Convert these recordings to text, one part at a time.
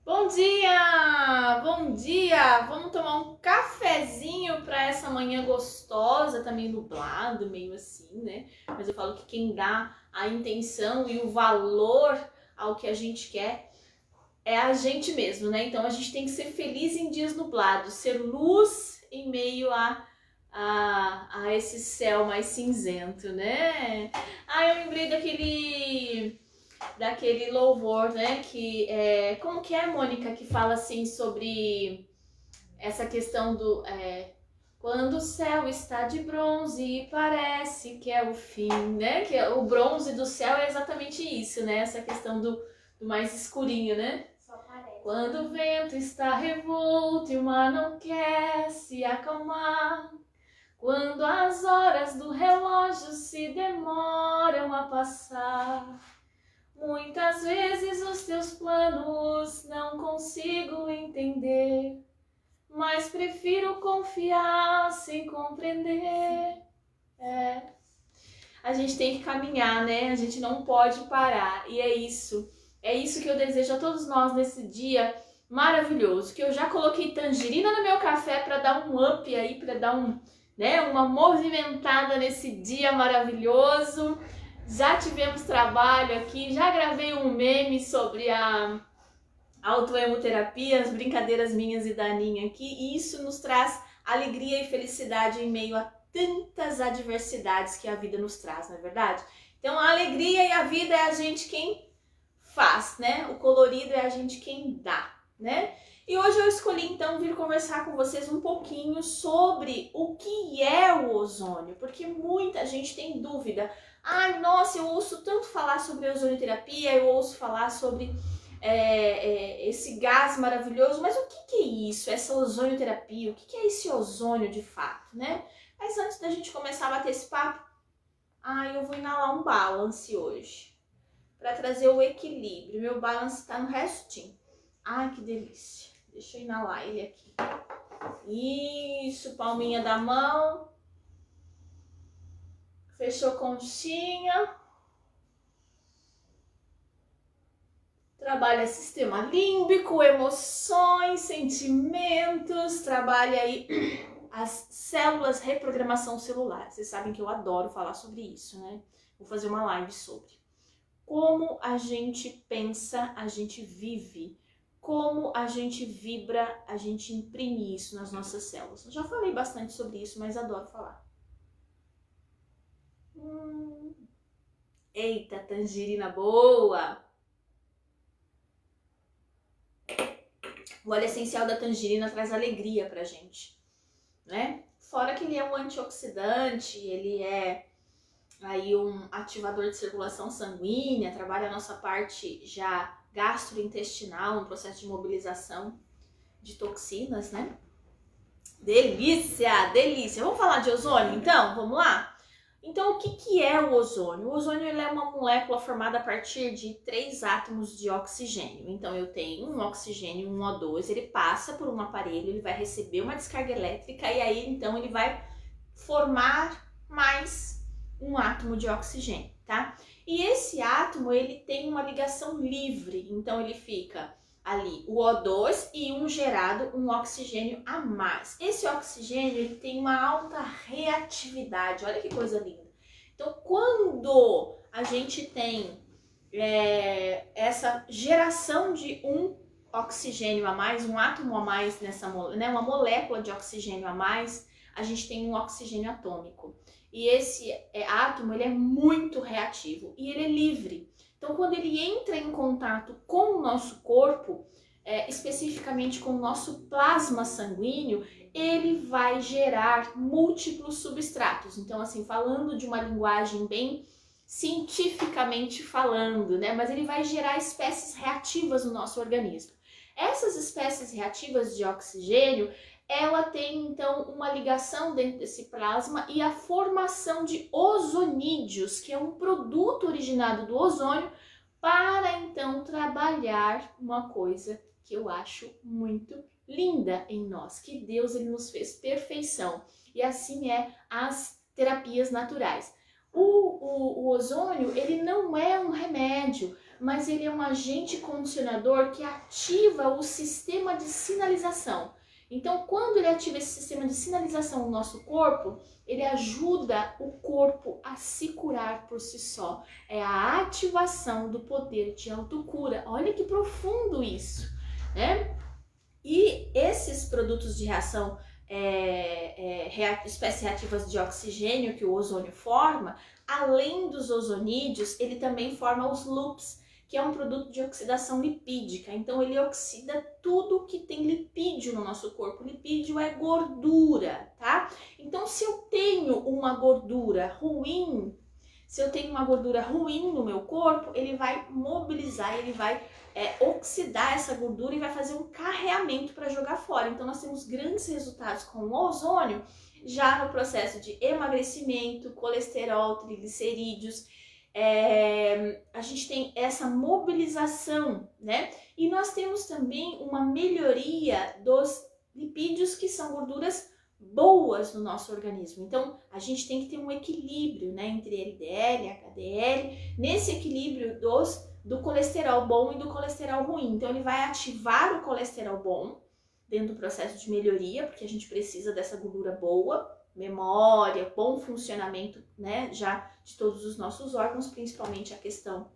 Bom dia! Bom dia! Vamos tomar um cafezinho para essa manhã gostosa, também nublado, meio assim, né? Mas eu falo que quem dá a intenção e o valor ao que a gente quer é a gente mesmo, né? Então a gente tem que ser feliz em dias nublados, ser luz em meio a esse céu mais cinzento, né? Eu lembrei daquele louvor, né? Como que é, Mônica, que fala assim sobre essa questão do quando o céu está de bronze e parece que é o fim, né? Que o bronze do céu é exatamente isso, né? Essa questão do mais escurinho, né? Só parece. Quando o vento está revolto e o mar não quer se acalmar, quando as horas do relógio se demoram a passar, muitas vezes os teus planos não consigo entender, mas prefiro confiar sem compreender. A gente tem que caminhar, né? A gente não pode parar. E é isso que eu desejo a todos nós nesse dia maravilhoso. Que eu já coloquei tangerina no meu café para dar um up aí, para dar uma movimentada nesse dia maravilhoso. Já tivemos trabalho aqui, já gravei um meme sobre a autoemoterapia, as brincadeiras minhas e da Aninha aqui, e isso nos traz alegria e felicidade em meio a tantas adversidades que a vida nos traz, não é verdade? Então a alegria e a vida é a gente quem faz, né? O colorido é a gente quem dá, né? E hoje eu escolhi então vir conversar com vocês um pouquinho sobre o que é o ozônio, porque muita gente tem dúvida. Nossa, eu ouço tanto falar sobre ozonioterapia, eu ouço falar sobre esse gás maravilhoso, mas o que é isso, essa ozonioterapia? O que é esse ozônio de fato, né? Mas antes da gente começar a bater esse papo, eu vou inalar um balance hoje, para trazer o equilíbrio. Meu balance tá no restinho. Que delícia. Deixa eu inalar ele aqui. Isso, palminha da mão. Fechou conchinha. Trabalha sistema límbico, emoções, sentimentos. Trabalha aí as células, reprogramação celular. Vocês sabem que eu adoro falar sobre isso, né? Vou fazer uma live sobre como a gente pensa, a gente vive. Como a gente vibra, a gente imprime isso nas nossas células. Eu já falei bastante sobre isso, mas adoro falar. Eita, tangerina boa! O óleo essencial da tangerina traz alegria pra gente, né? Fora que ele é um antioxidante, ele é aí um ativador de circulação sanguínea, trabalha a nossa parte já gastrointestinal, um processo de mobilização de toxinas, né? Delícia, delícia! Vamos falar de ozônio, então? Vamos lá? Então, o que é o ozônio? O ozônio ele é uma molécula formada a partir de 3 átomos de oxigênio. Então, eu tenho um oxigênio, um O2, ele passa por um aparelho, ele vai receber uma descarga elétrica e aí, então, ele vai formar mais um átomo de oxigênio, tá? E esse átomo, ele tem uma ligação livre, então ele fica ali o O2 e um gerado, um oxigênio a mais. Esse oxigênio, ele tem uma alta reatividade, olha que coisa linda. Então, quando a gente tem essa geração de um oxigênio a mais, um átomo a mais uma molécula de oxigênio a mais, a gente tem um oxigênio atômico. E esse átomo, ele é muito reativo e ele é livre. Então, quando ele entra em contato com o nosso corpo, especificamente com o nosso plasma sanguíneo, ele vai gerar múltiplos substratos. Então, assim, falando de uma linguagem bem cientificamente falando, né? Mas ele vai gerar espécies reativas no nosso organismo. Essas espécies reativas de oxigênio, ela tem, então, uma ligação dentro desse plasma e a formação de ozonídeos, que é um produto originado do ozônio, para, então, trabalhar uma coisa que eu acho muito linda em nós, que Deus ele nos fez perfeição. E assim é as terapias naturais. O ozônio, ele não é um remédio, mas ele é um agente condicionador que ativa o sistema de sinalização. Então, quando ele ativa esse sistema de sinalização no nosso corpo, ele ajuda o corpo a se curar por si só. É a ativação do poder de autocura. Olha que profundo isso, né? E esses produtos de reação, espécies reativas de oxigênio que o ozônio forma, além dos ozonídeos, ele também forma os loops, que é um produto de oxidação lipídica. Então ele oxida tudo que tem lipídio no nosso corpo. Lipídio é gordura, tá? Então se eu tenho uma gordura ruim, no meu corpo, ele vai mobilizar, ele vai oxidar essa gordura e vai fazer um carreamento para jogar fora. Então nós temos grandes resultados com o ozônio já no processo de emagrecimento, colesterol, triglicerídeos. A gente tem essa mobilização, né? E nós temos também uma melhoria dos lipídios, que são gorduras boas no nosso organismo. Então a gente tem que ter um equilíbrio, né, entre LDL e HDL, nesse equilíbrio do colesterol bom e do colesterol ruim. Então ele vai ativar o colesterol bom dentro do processo de melhoria, porque a gente precisa dessa gordura boa, memória, bom funcionamento, né, já de todos os nossos órgãos, principalmente a questão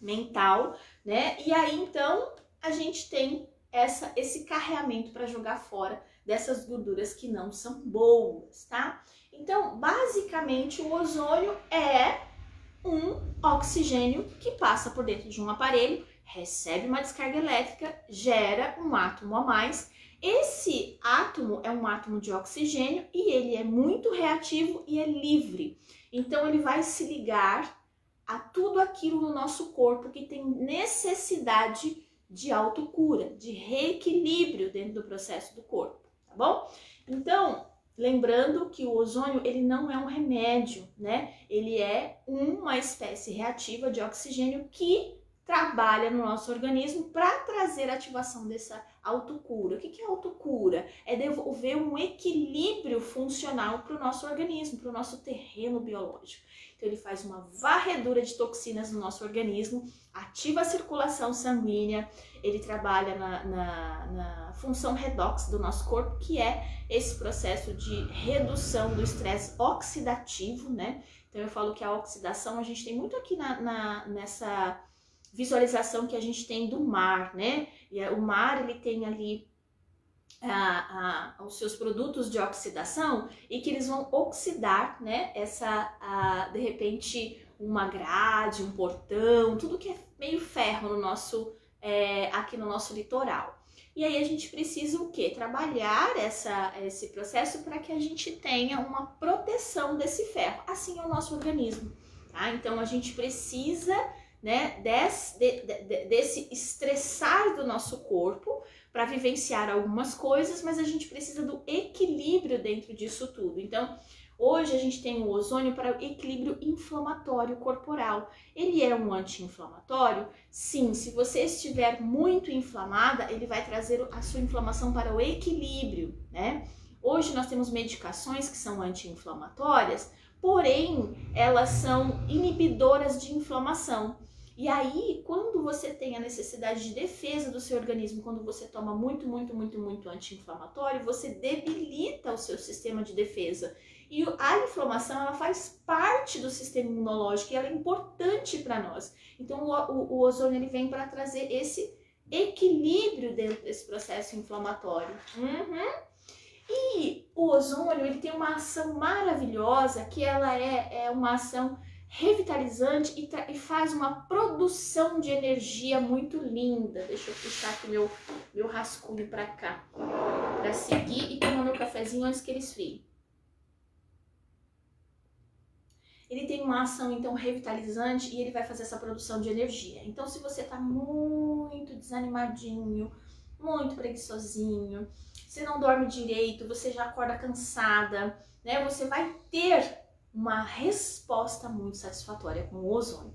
mental, né? E aí então a gente tem esse carreamento para jogar fora dessas gorduras que não são boas, tá? Então, basicamente, o ozônio é um oxigênio que passa por dentro de um aparelho, recebe uma descarga elétrica, gera um átomo a mais. Esse átomo é um átomo de oxigênio e ele é muito reativo e é livre. Então ele vai se ligar a tudo aquilo no nosso corpo que tem necessidade de autocura, de reequilíbrio dentro do processo do corpo, tá bom? Então, lembrando que o ozônio, ele não é um remédio, né? Ele é uma espécie reativa de oxigênio que trabalha no nosso organismo para trazer a ativação dessa autocura. O que é autocura? É devolver um equilíbrio funcional para o nosso organismo, para o nosso terreno biológico. Então ele faz uma varredura de toxinas no nosso organismo, ativa a circulação sanguínea, ele trabalha na função redox do nosso corpo, que é esse processo de redução do estresse oxidativo, né? Então eu falo que a oxidação a gente tem muito aqui nessa visualização que a gente tem do mar, né? E o mar, ele tem ali os seus produtos de oxidação e que eles vão oxidar, né? De repente, uma grade, um portão, tudo que é meio ferro no nosso, aqui no nosso litoral. E aí a gente precisa o quê? Trabalhar esse processo para que a gente tenha uma proteção desse ferro. Assim é o nosso organismo, tá? Então a gente precisa, né, desse estressar do nosso corpo para vivenciar algumas coisas, mas a gente precisa do equilíbrio dentro disso tudo. Então, hoje a gente tem o ozônio para o equilíbrio inflamatório corporal. Ele é um anti-inflamatório? Sim, se você estiver muito inflamada, ele vai trazer a sua inflamação para o equilíbrio, né? Hoje nós temos medicações que são anti-inflamatórias, porém elas são inibidoras de inflamação. E aí, quando você tem a necessidade de defesa do seu organismo, quando você toma muito anti-inflamatório, você debilita o seu sistema de defesa. E a inflamação, ela faz parte do sistema imunológico e ela é importante para nós. Então, o ozônio, ele vem para trazer esse equilíbrio dentro desse processo inflamatório. E o ozônio, ele tem uma ação maravilhosa, que ela é uma ação revitalizante e faz uma produção de energia muito linda. Deixa eu puxar aqui meu rascunho para cá, para seguir e tomar meu cafezinho antes que ele esfrie. Ele tem uma ação, então, revitalizante e ele vai fazer essa produção de energia. Então, se você tá muito desanimadinho, muito preguiçosinho, você não dorme direito, você já acorda cansada, né? Você vai ter uma resposta muito satisfatória com o ozônio.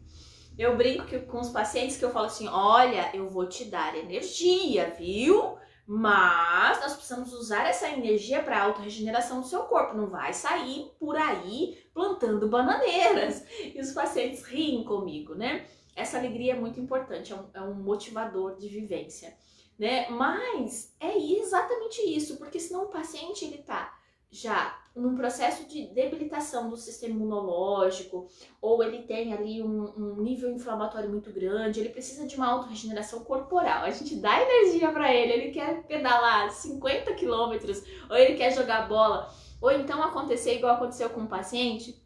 Eu brinco com os pacientes que eu falo assim, olha, eu vou te dar energia, viu? Mas nós precisamos usar essa energia para a autorregeneração do seu corpo. Não vai sair por aí plantando bananeiras. E os pacientes riem comigo, né? essa alegria é muito importante, é um motivador de vivência, né? Mas é exatamente isso, porque senão o paciente ele tá já num processo de debilitação do sistema imunológico, ou ele tem ali um nível inflamatório muito grande, ele precisa de uma autorregeneração corporal. A gente dá energia para ele quer pedalar 50 quilômetros, ou ele quer jogar bola, ou então acontecer igual aconteceu com um paciente,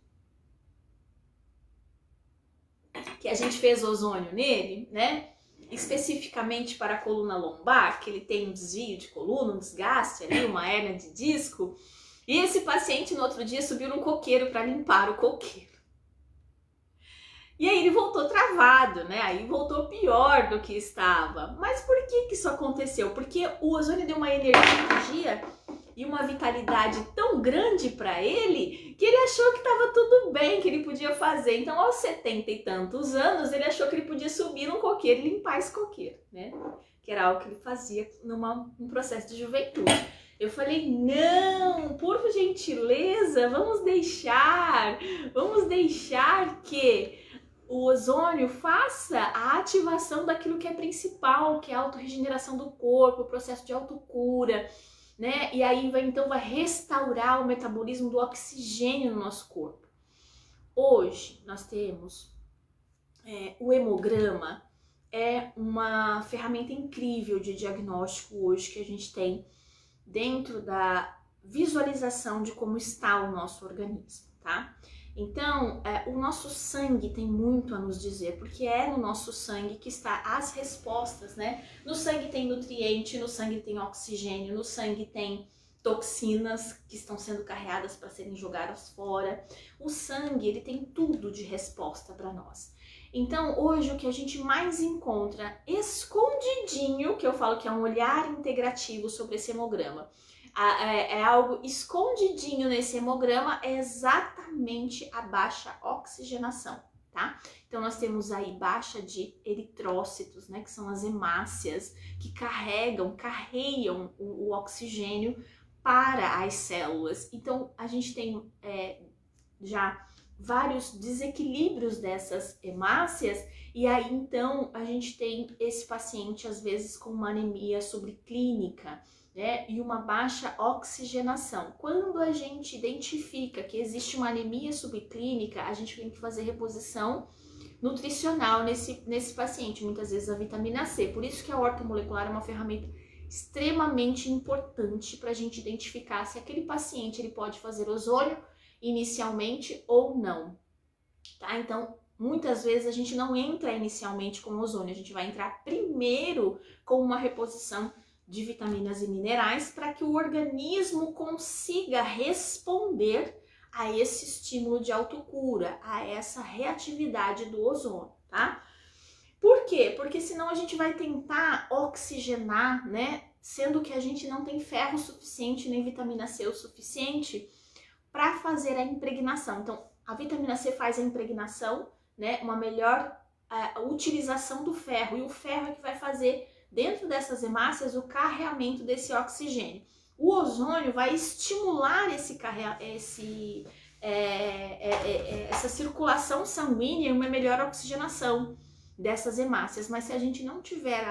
que a gente fez ozônio nele, né? Especificamente para a coluna lombar, que ele tem um desvio de coluna, um desgaste ali, uma hérnia de disco. E esse paciente no outro dia subiu num coqueiro para limpar o coqueiro. E aí ele voltou travado, né? Aí voltou pior do que estava. Mas por que isso aconteceu? Porque o ozônio deu uma energia e uma vitalidade tão grande para ele que ele achou que estava tudo bem, que ele podia fazer. Então, aos 70 e tantos anos, ele achou que ele podia subir num coqueiro e limpar esse coqueiro, né? Que era algo que ele fazia num processo de juventude. Eu falei, não, por gentileza, vamos deixar que o ozônio faça a ativação daquilo que é principal, que é a autorregeneração do corpo, o processo de autocura, né? E aí vai restaurar o metabolismo do oxigênio no nosso corpo. Hoje nós temos o hemograma, é uma ferramenta incrível de diagnóstico hoje que a gente tem dentro da visualização de como está o nosso organismo, tá? Então, o nosso sangue tem muito a nos dizer, porque é no nosso sangue que está as respostas, né? No sangue tem nutriente, no sangue tem oxigênio, no sangue tem toxinas que estão sendo carregadas para serem jogadas fora. O sangue, ele tem tudo de resposta para nós. Então, hoje o que a gente mais encontra escondidinho, que eu falo que é um olhar integrativo sobre esse hemograma, é algo escondidinho nesse hemograma, é exatamente a baixa oxigenação, tá? Então, nós temos aí baixa de eritrócitos, né, que são as hemácias, que carregam o oxigênio para as células. Então, a gente tem já vários desequilíbrios dessas hemácias, e aí então a gente tem esse paciente às vezes com uma anemia subclínica, né, e uma baixa oxigenação. Quando a gente identifica que existe uma anemia subclínica, a gente tem que fazer reposição nutricional nesse paciente, muitas vezes a vitamina C. Por isso que a ortomolecular é uma ferramenta extremamente importante para a gente identificar se aquele paciente ele pode fazer ozônio inicialmente ou não, tá? Então, muitas vezes a gente não entra inicialmente com ozônio, a gente vai entrar primeiro com uma reposição de vitaminas e minerais para que o organismo consiga responder a esse estímulo de autocura, a essa reatividade do ozônio, tá? Por quê? Porque senão a gente vai tentar oxigenar, né? Sendo que a gente não tem ferro suficiente nem vitamina C o suficiente para fazer a impregnação. Então, a vitamina C faz a impregnação, né, uma melhor utilização do ferro, e o ferro é que vai fazer, dentro dessas hemácias, o carreamento desse oxigênio. O ozônio vai estimular essa circulação sanguínea e uma melhor oxigenação dessas hemácias, mas se a gente não tiver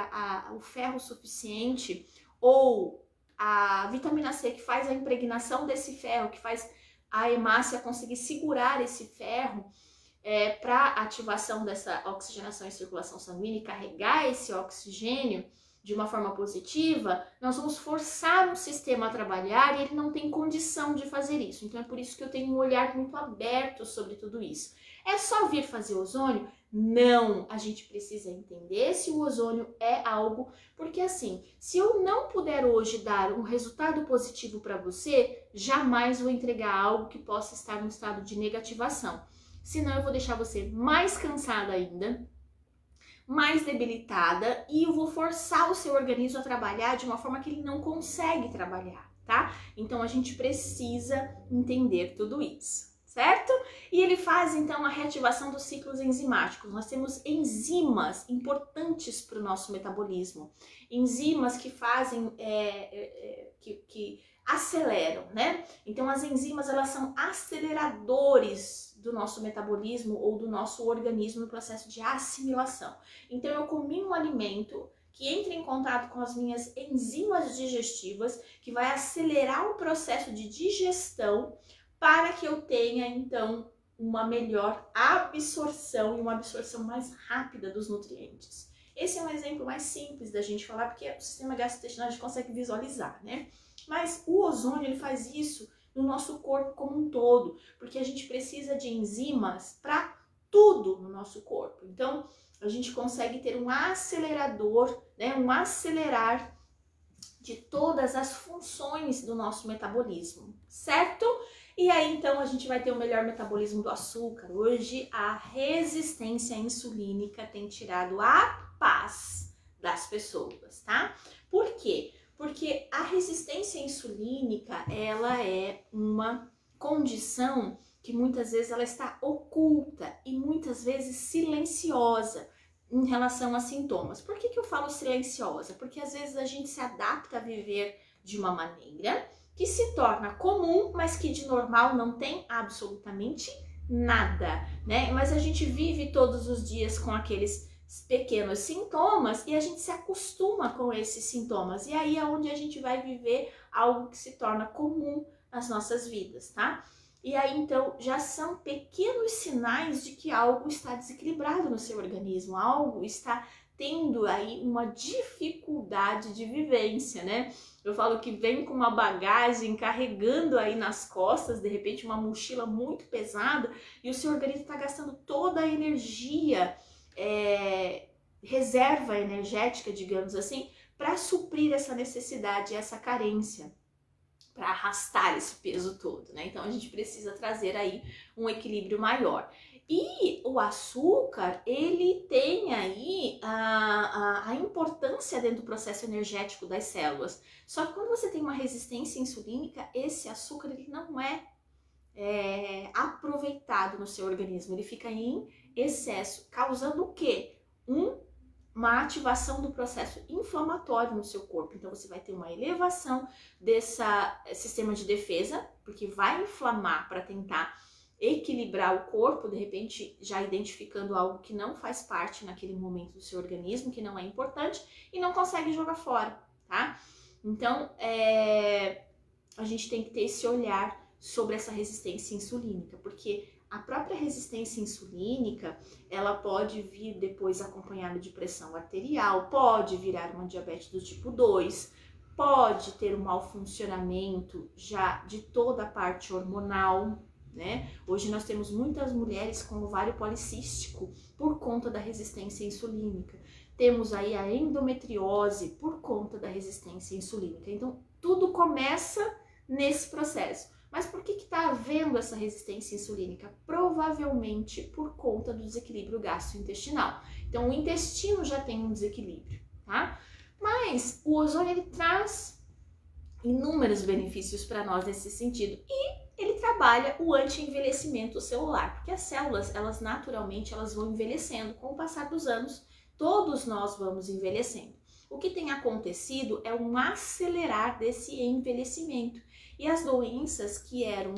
o ferro suficiente, ou a vitamina C que faz a impregnação desse ferro, que faz a hemácia conseguir segurar esse ferro para ativação dessa oxigenação e circulação sanguínea e carregar esse oxigênio de uma forma positiva, nós vamos forçar o sistema a trabalhar e ele não tem condição de fazer isso. Então é por isso que eu tenho um olhar muito aberto sobre tudo isso. É só vir fazer ozônio? Não, a gente precisa entender se o ozônio é algo, porque assim, se eu não puder hoje dar um resultado positivo para você, jamais vou entregar algo que possa estar no estado de negativação. Senão eu vou deixar você mais cansada ainda, mais debilitada, e eu vou forçar o seu organismo a trabalhar de uma forma que ele não consegue trabalhar, tá? Então a gente precisa entender tudo isso, certo? E ele faz então a reativação dos ciclos enzimáticos. Nós temos enzimas importantes para o nosso metabolismo, enzimas que fazem, que aceleram, né? Então as enzimas, elas são aceleradores do nosso metabolismo ou do nosso organismo no processo de assimilação. Então eu comi um alimento que entra em contato com as minhas enzimas digestivas, que vai acelerar o processo de digestão para que eu tenha então uma melhor absorção e uma absorção mais rápida dos nutrientes. Esse é um exemplo mais simples da gente falar, porque o sistema gastrointestinal a gente consegue visualizar, né? Mas o ozônio, ele faz isso no nosso corpo como um todo, porque a gente precisa de enzimas para tudo no nosso corpo. Então, a gente consegue ter um acelerador, né? Um acelerar de todas as funções do nosso metabolismo, certo? E aí, então, a gente vai ter o melhor metabolismo do açúcar. Hoje, a resistência insulínica tem tirado a paz das pessoas, tá? Por quê? Porque a resistência insulínica, ela é uma condição que muitas vezes ela está oculta e muitas vezes silenciosa em relação a sintomas. Por que eu falo silenciosa? Porque às vezes a gente se adapta a viver de uma maneira que se torna comum, mas que de normal não tem absolutamente nada, né? Mas a gente vive todos os dias com aqueles pequenos sintomas e a gente se acostuma com esses sintomas. E aí é onde a gente vai viver algo que se torna comum nas nossas vidas, tá? E aí então já são pequenos sinais de que algo está desequilibrado no seu organismo, algo está tendo aí uma dificuldade de vivência, né? Eu falo que vem com uma bagagem carregando aí nas costas, de repente uma mochila muito pesada, e o seu organismo está gastando toda a energia, reserva energética, digamos assim, para suprir essa necessidade, essa carência, para arrastar esse peso todo, né? Então a gente precisa trazer aí um equilíbrio maior. E o açúcar, ele tem aí a importância dentro do processo energético das células. Só que quando você tem uma resistência insulínica, esse açúcar ele não é aproveitado no seu organismo. Ele fica em excesso, causando o quê? Uma ativação do processo inflamatório no seu corpo. Então você vai ter uma elevação desse sistema de defesa, porque vai inflamar para tentar equilibrar o corpo, de repente já identificando algo que não faz parte naquele momento do seu organismo, que não é importante, e não consegue jogar fora, tá? Então, a gente tem que ter esse olhar sobre essa resistência insulínica, porque a própria resistência insulínica, ela pode vir depois acompanhada de pressão arterial, pode virar uma diabetes do tipo 2, pode ter um mau funcionamento já de toda a parte hormonal, né? Hoje nós temos muitas mulheres com ovário policístico por conta da resistência insulínica. Temos aí a endometriose por conta da resistência insulínica. Então, tudo começa nesse processo. Mas por que está havendo essa resistência insulínica? Provavelmente por conta do desequilíbrio gastrointestinal. Então, o intestino já tem um desequilíbrio, tá? Mas o ozônio, ele traz inúmeros benefícios para nós nesse sentido. E ele trabalha o anti-envelhecimento celular, porque as células, elas naturalmente, elas vão envelhecendo. Com o passar dos anos, todos nós vamos envelhecendo. O que tem acontecido é um acelerar desse envelhecimento. E as doenças que eram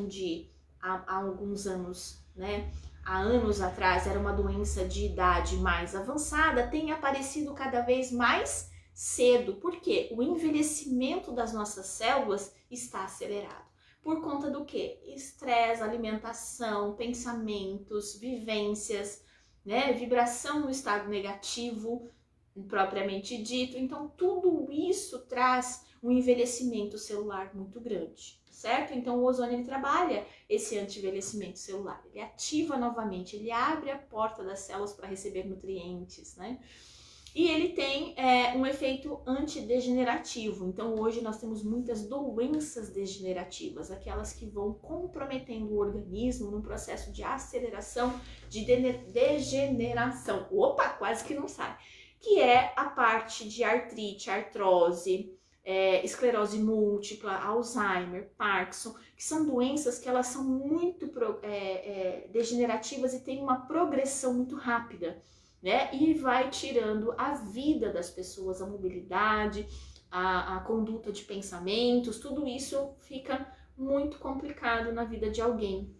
há alguns anos, né? Há anos atrás, era uma doença de idade mais avançada, tem aparecido cada vez mais cedo. Por quê? O envelhecimento das nossas células está acelerado. Por conta do quê? Estresse, alimentação, pensamentos, vivências, né? Vibração no estado negativo, propriamente dito. Então, tudo isso traz um envelhecimento celular muito grande, certo? Então, o ozônio, ele trabalha esse anti-envelhecimento celular. Ele ativa novamente, ele abre a porta das células para receber nutrientes, né? E ele tem um efeito antidegenerativo. Então, hoje nós temos muitas doenças degenerativas, aquelas que vão comprometendo o organismo num processo de aceleração, de degeneração. Opa, quase que não sai. Que é a parte de artrite, artrose, esclerose múltipla, Alzheimer, Parkinson, que são doenças que elas são muito degenerativas e têm uma progressão muito rápida, né? E vai tirando a vida das pessoas, a mobilidade, a conduta de pensamentos, tudo isso fica muito complicado na vida de alguém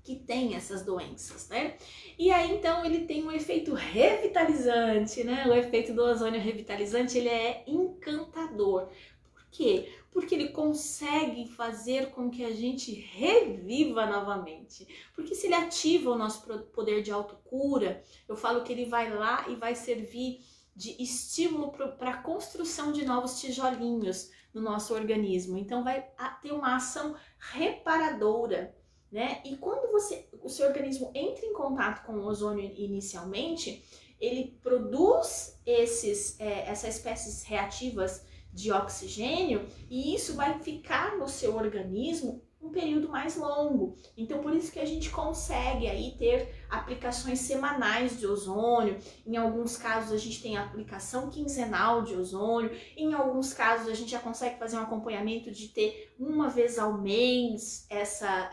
que tem essas doenças, né? E aí, então, ele tem um efeito revitalizante, né? O efeito do ozônio revitalizante, ele é encantador. Por quê? Porque ele consegue fazer com que a gente reviva novamente. Porque se ele ativa o nosso poder de autocura, eu falo que ele vai lá e vai servir de estímulo para a construção de novos tijolinhos no nosso organismo. Então vai ter uma ação reparadora, né? E quando o seu organismo entra em contato com o ozônio inicialmente, ele produz essas espécies reativas de oxigênio e isso vai ficar no seu organismo um período mais longo. Então, por isso que a gente consegue aí ter aplicações semanais de ozônio. Em alguns casos, a gente tem aplicação quinzenal de ozônio. Em alguns casos, a gente já consegue fazer um acompanhamento de ter uma vez ao mês essa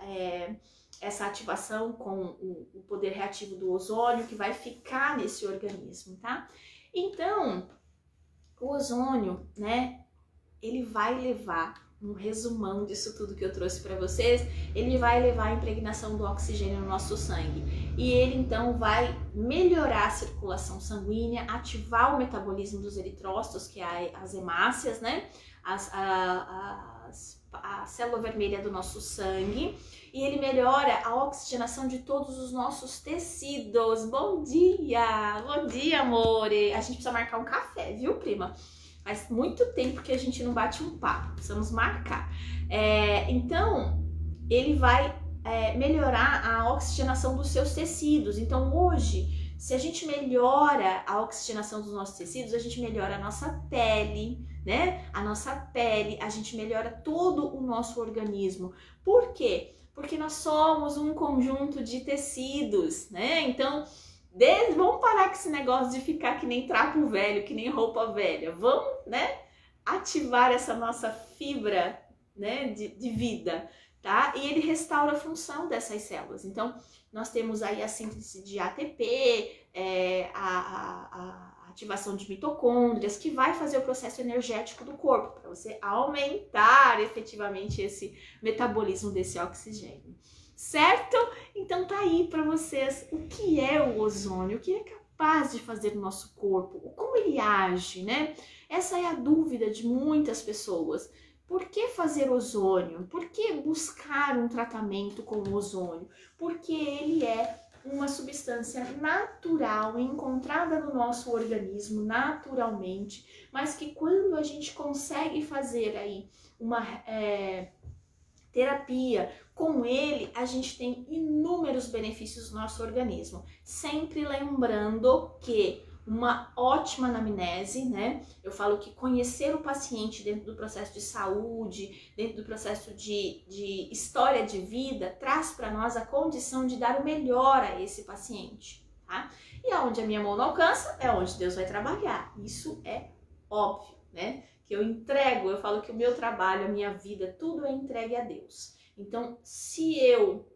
ativação com o poder reativo do ozônio que vai ficar nesse organismo, tá? Então, o ozônio, né, ele vai levar, um resumão disso tudo que eu trouxe para vocês, ele vai levar a impregnação do oxigênio no nosso sangue. E ele, então, vai melhorar a circulação sanguínea, ativar o metabolismo dos eritrócitos, que é as hemácias, né, a célula vermelha do nosso sangue, e ele melhora a oxigenação de todos os nossos tecidos. Bom dia, amore! A gente precisa marcar um café, viu, prima? Faz muito tempo que a gente não bate um papo, precisamos marcar. Então, ele vai melhorar a oxigenação dos seus tecidos. Então, hoje, se a gente melhora a oxigenação dos nossos tecidos, a gente melhora a nossa pele, né? A nossa pele, a gente melhora todo o nosso organismo. Por quê? Porque nós somos um conjunto de tecidos, né? Então, vamos parar com esse negócio de ficar que nem trapo velho, que nem roupa velha. Vamos, né, ativar essa nossa fibra, né, de vida, tá? E ele restaura a função dessas células. Então, nós temos aí a síntese de ATP, a ativação de mitocôndrias, que vai fazer o processo energético do corpo, para você aumentar efetivamente esse metabolismo desse oxigênio. Certo? Então tá aí para vocês o que é o ozônio, o que é capaz de fazer no nosso corpo, como ele age, né? Essa é a dúvida de muitas pessoas. Por que fazer ozônio? Por que buscar um tratamento com o ozônio? Porque ele é uma substância natural encontrada no nosso organismo naturalmente, mas que quando a gente consegue fazer aí uma terapia com ele, a gente tem inúmeros benefícios no nosso organismo. Sempre lembrando que uma ótima anamnese, né? Eu falo que conhecer o paciente dentro do processo de saúde, dentro do processo de história de vida, traz para nós a condição de dar o melhor a esse paciente, tá? E aonde a minha mão não alcança, é onde Deus vai trabalhar. Isso é óbvio, né? Que eu entrego, eu falo que o meu trabalho, a minha vida, tudo é entregue a Deus. Então, se eu,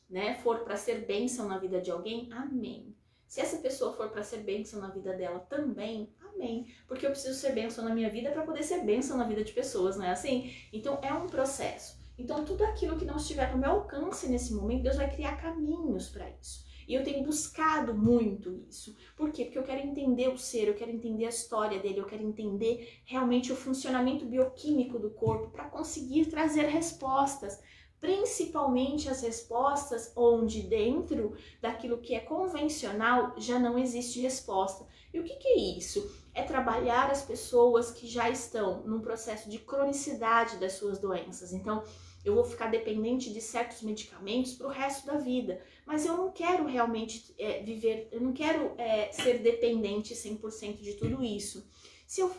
né, for para ser bênção na vida de alguém, amém. Se essa pessoa for para ser bênção na vida dela também, amém. Porque eu preciso ser bênção na minha vida para poder ser bênção na vida de pessoas, não é assim? Então, é um processo. Então, tudo aquilo que não estiver no meu alcance nesse momento, Deus vai criar caminhos para isso. E eu tenho buscado muito isso. Por quê? Porque eu quero entender o ser, eu quero entender a história dele, eu quero entender realmente o funcionamento bioquímico do corpo para conseguir trazer respostas. Principalmente as respostas onde dentro daquilo que é convencional já não existe resposta. E o que é isso? É trabalhar as pessoas que já estão num processo de cronicidade das suas doenças. Então, eu vou ficar dependente de certos medicamentos para o resto da vida. Mas eu não quero realmente viver, eu não quero ser dependente 100% de tudo isso.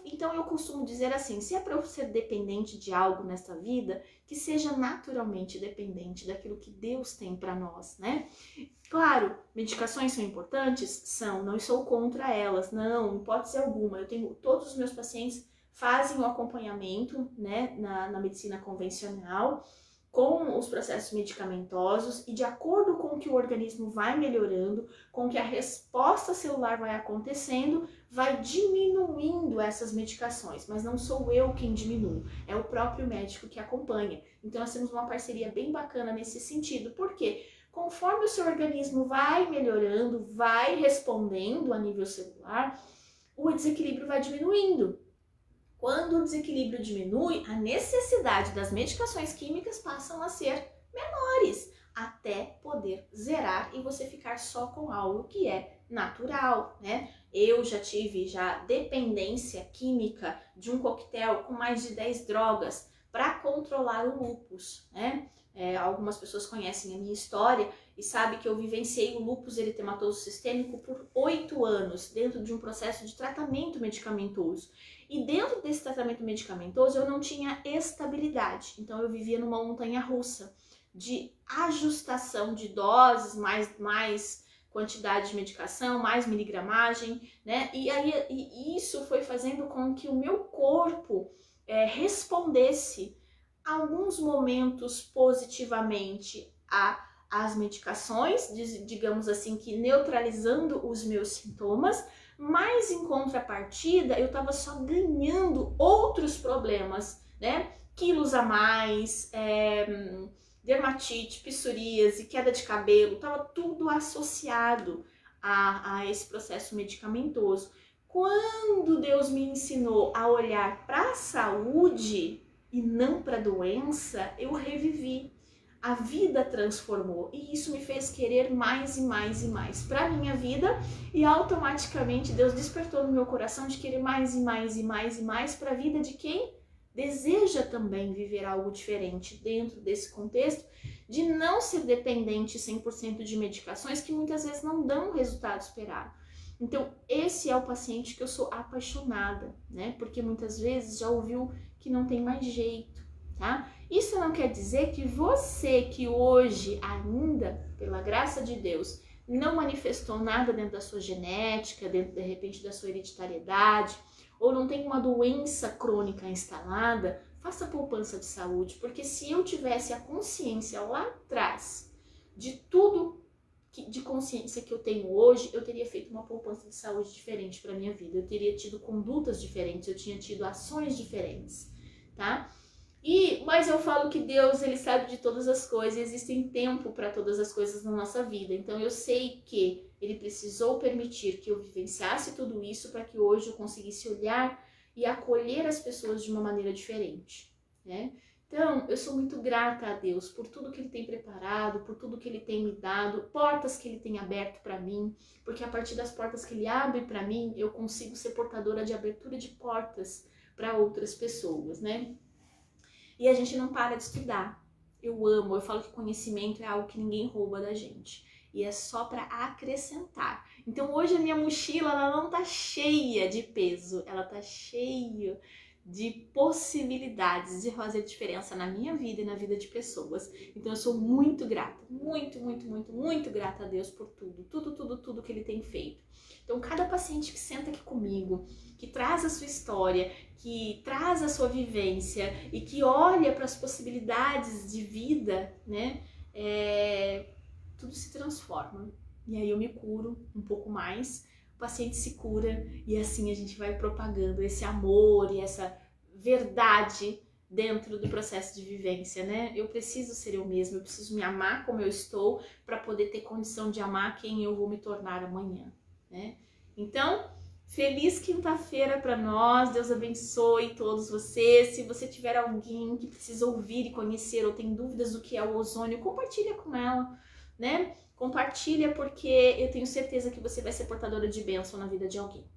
Então eu costumo dizer assim, se é para eu ser dependente de algo nesta vida, que seja naturalmente dependente daquilo que Deus tem para nós, né? Claro, medicações são importantes? São, não estou contra elas, não, hipótese alguma. Todos os meus pacientes fazem o acompanhamento, né, na medicina convencional, com os processos medicamentosos e de acordo com o que o organismo vai melhorando, com que a resposta celular vai acontecendo, vai diminuindo essas medicações, mas não sou eu quem diminuo, é o próprio médico que acompanha. Então nós temos uma parceria bem bacana nesse sentido, porque conforme o seu organismo vai melhorando, vai respondendo a nível celular, o desequilíbrio vai diminuindo. Quando o desequilíbrio diminui, a necessidade das medicações químicas passam a ser menores, até poder zerar e você ficar só com algo que é natural, né? Eu já tive dependência química de um coquetel com mais de 10 drogas para controlar o lúpus, né? Algumas pessoas conhecem a minha história e sabem que eu vivenciei o lúpus eritematoso sistêmico por 8 anos, dentro de um processo de tratamento medicamentoso. E dentro desse tratamento medicamentoso eu não tinha estabilidade, então eu vivia numa montanha-russa de ajustação de doses, mais quantidade de medicação, mais miligramagem, né? E isso foi fazendo com que o meu corpo respondesse alguns momentos positivamente às medicações, digamos assim, que neutralizando os meus sintomas, mas em contrapartida eu estava só ganhando outros problemas, né? Quilos a mais, dermatite, psoríase, queda de cabelo, estava tudo associado a esse processo medicamentoso. Quando Deus me ensinou a olhar para a saúde e não para a doença, eu revivi. A vida transformou e isso me fez querer mais e mais e mais para minha vida e automaticamente Deus despertou no meu coração de querer mais e mais e mais e mais para a vida de quem deseja também viver algo diferente dentro desse contexto de não ser dependente 100% de medicações que muitas vezes não dão o resultado esperado. Então esse é o paciente que eu sou apaixonada, né? Porque muitas vezes já ouviu que não tem mais jeito, tá? Isso não quer dizer que você que hoje ainda, pela graça de Deus, não manifestou nada dentro da sua genética, dentro de repente da sua hereditariedade, ou não tem uma doença crônica instalada, faça poupança de saúde, porque se eu tivesse a consciência lá atrás de tudo de consciência que eu tenho hoje, eu teria feito uma poupança de saúde diferente para minha vida, eu teria tido condutas diferentes, eu tinha tido ações diferentes, tá? Mas eu falo que Deus, ele sabe de todas as coisas, existem tempo para todas as coisas na nossa vida. Então eu sei que ele precisou permitir que eu vivenciasse tudo isso para que hoje eu conseguisse olhar e acolher as pessoas de uma maneira diferente, né? Então eu sou muito grata a Deus por tudo que ele tem preparado, por tudo que ele tem me dado, portas que ele tem aberto para mim, porque a partir das portas que ele abre para mim, eu consigo ser portadora de abertura de portas para outras pessoas, né? E a gente não para de estudar. Eu falo que conhecimento é algo que ninguém rouba da gente. E é só para acrescentar. Então hoje a minha mochila ela não tá cheia de peso, ela tá cheia de possibilidades de fazer diferença na minha vida e na vida de pessoas. Então eu sou muito grata, muito grata a Deus por tudo que ele tem feito. Então cada paciente que senta aqui comigo, que traz a sua história, que traz a sua vivência e que olha para as possibilidades de vida, né, tudo se transforma. E aí eu me curo um pouco mais, o paciente se cura e assim a gente vai propagando esse amor e essa verdade dentro do processo de vivência, né? Eu preciso ser eu mesma, eu preciso me amar como eu estou para poder ter condição de amar quem eu vou me tornar amanhã, né? Então, feliz quinta-feira para nós, Deus abençoe todos vocês. Se você tiver alguém que precisa ouvir e conhecer ou tem dúvidas do que é o ozônio, compartilha com ela, né? Compartilha porque eu tenho certeza que você vai ser portadora de bênção na vida de alguém,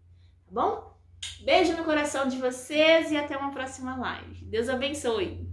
tá bom? Beijo no coração de vocês e até uma próxima live. Deus abençoe!